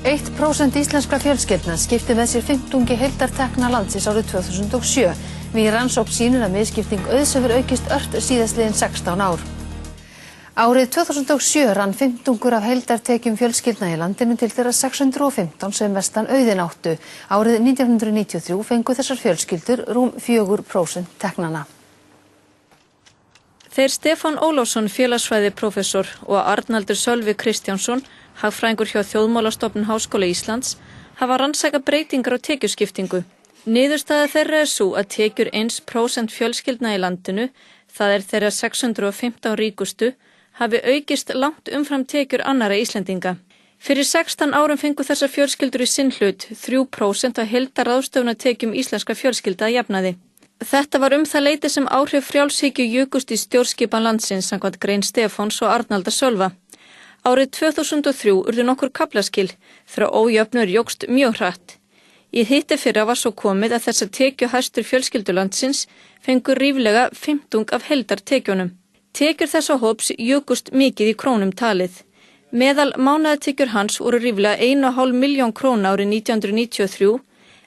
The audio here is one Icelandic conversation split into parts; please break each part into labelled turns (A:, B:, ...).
A: 1% íslenskra fjölskyldna skipti með sér 15 heildartekna landsins árið 2007. Ný rannsókn sýnir að misskipting auðs hefur aukist ört síðastliðin 16 ár. Árið 2007 rann 15 af heildartekjum fjölskyldna í landinu til þeirra 615 sem mestan auðinn áttu. Árið 1993 fengu þessar fjölskyldur rúm 4% teknanna.
B: Þeir Stefán Ólafsson, félagsfræðiprófessor, og Arnaldur Sölvi Kristjánsson, hagfræðingur hjá Þjóðmálastofnun Háskóla Íslands, hafa rannsakað breytingar á tekjuskiptingu. Niðurstaða þeirra er sú að tekjur 1% fjölskyldna í landinu, það er þeirra 615 ríkustu, hafi aukist langt umfram tekjur annarra Íslendinga. Fyrir 16 árum fengu þessar fjölskyldur í sinn hlut 3% af heildarráðstöfunartekjum íslenskra fjölskylda að jafnaði. Þetta var það leyti sem áhrif frjálshyggju jukust í stjórnskipan landsins samkvæmt grein Stefáns og Arnaldar Sölva. Árið 2003 urðu nokkur kaflaskil þegar ójöfnur jókst mjög hratt. Í hittifyrra var svo komið að þessar tekjuhæstu fjölskyldur landsins fengu ríflega 15 af heildartekjunum. Tekjur þessa hóps jukust mikið í krónum talið. Meðal mánaðartekjur hans voru ríflega 1,5 milljón króna árið 1993,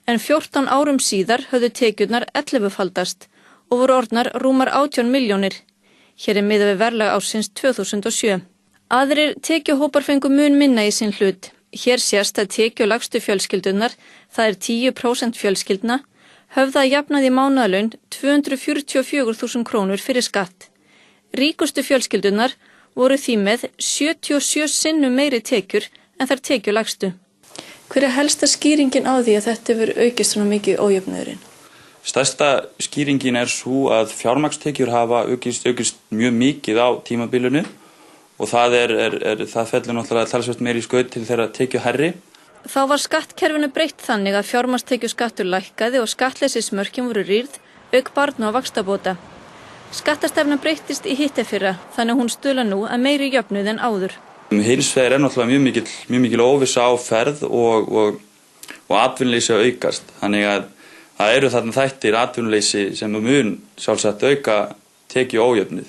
B: en 14 árum síðar höfðu tekjurnar 11-faldast og voru orðnar rúmar 18 milljónir. Hér er miðað við verðlag ársins 2007. Aðrir tekjuhópar fengu mun minna í sinn hlut. Hér sést að tekjulægstu fjölskyldunar, það er 10% fjölskyldna, höfðu að jafnaði mánaðarlaun 244.000 krónur fyrir skatt. Ríkustu fjölskyldunar voru því með 77 sinnum meiri tekjur en þær tekjulægstu. Hver er helsta skýringin á því að þetta hefur aukist svona mikið ójöfnuðurinn?
C: Stærsta skýringin er svo að fjármagnstekjur hafa aukist mjög mikið á tímabilinu og það fellur náttúrulega talsvert meira í skaut til þeirra tekjuhærri.
B: Þá var skattkerfinu breytt þannig að fjármagnstekjuskattur lækkaði og skattleysismörkin voru rýrð auk barna- og vaxtabóta. Skattastefnan breyttist í hittifyrra þannig að hún stuðlar nú að meiri jöfnuð en áður.
C: Hins vegar er náttúrulega mjög mikil óvissa á ferð og atvinnuleysi að aukast. Þannig að það eru þarna þættir atvinnuleysi sem mun sjálfsagt auka tekjuójöfnuð.